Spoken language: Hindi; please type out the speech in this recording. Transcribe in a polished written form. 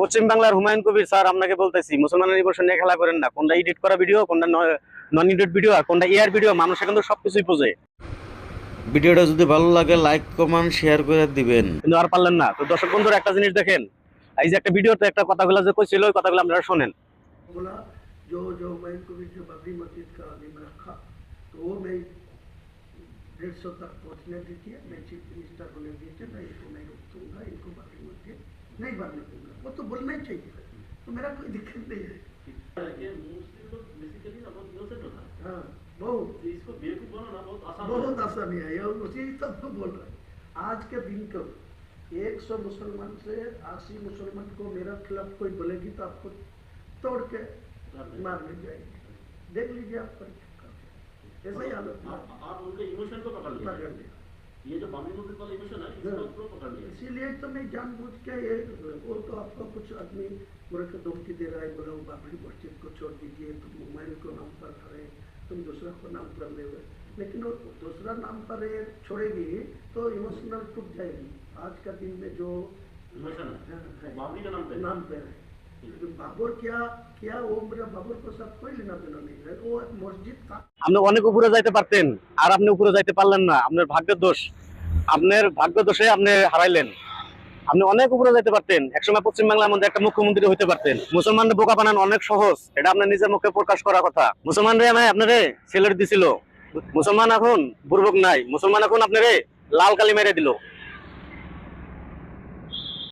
পশ্চিম বাংলার হুমায়ুন কবির স্যার আপনাকে বলতেছি, মুসলমানের ইমোশন নিয়ে খেলা করেন না। কোনটা এডিট করা ভিডিও, কোনটা নন এডিট ভিডিও, আর কোনটা এআর ভিডিও, মানুষ কিন্তু সবকিছুই বোঝে। ভিডিওটা যদি ভালো লাগে লাইক কমেন্ট শেয়ার করে দিবেন। কিন্তু আর পারলেন না। তো দর্শক বন্ধুরা একটা জিনিস দেখেন, এই যে একটা ভিডিওতে একটা কথাগুলো যে কইছিল, ওই কথাগুলো আপনারা শোনেন। बोला जो जो हुमायूं कबीर जो बाबरी मस्जिद का निम रखा तो वो मैं 150 तक पहुंचने दीजिए, मैं चीफ मिनिस्टर होने दीजिए, मैं इसको नहीं रोक दूंगा, इनको बाबरी मस्जिद नहीं बनने दूंगा। वो तो बोलना ही चाहिए, तो मेरा कोई दिक्कत नहीं है। हाँ बहुत आसानी है, ये उसी तब तो बोल रहे हैं। आज के दिन को 100 मुसलमान से 80 मुसलमान को मेरा खिलाफ कोई बोलेगी तो आपको तोड़ के मार ले जाएंगे। देख लीजिए आप ऐसा ही हालत आप उनके इमोशन को पकड़ लिया। ये जो बाबरी मस्जिद वाला इमोशन है इसको पकड़ लिया। इसीलिए तो मैं जानबूझ के ये वो तो आपको कुछ आदमी मेरे को धमकी दे रहा है, बोला बाबरी मस्जिद को छोड़ दीजिए, तुम हुमायूं को नाम पर करे, तुम दूसरा को नाम पर ले हुए, लेकिन वो दूसरा नाम पर ये छोड़ेगी तो इमोशनल टूट जाएगी। आज का दिन में जो इमोशन है बाबरी का नाम पे है, बाबर क्या क्या वो मेरा बाबर को सब कोई लेना देना नहीं है, वो मस्जिद था। আপনি অনেক উপরে যাইতে পারতেন, আর আপনি উপরে যাইতে পারলেন না। আপনার ভাগ্যের দোষ, আপনার ভাগ্য দোষে আপনি হারাইলেন। আপনি অনেক উপরে যাইতে পারতেন, একসময় পশ্চিম বাংলার মধ্যে একটা মুখ্যমন্ত্রী হইতে পারতেন। মুসলমানদের বোকা বানানো অনেক সহজ, এটা আপনার নিজের মুখে প্রকাশ করার কথা। মুসলমানরা আপনারে ছেলের দিছিল, মুসলমান এখন বুর্বক নাই, মুসলমান এখন আপনারে লাল কালি মেরে দিল।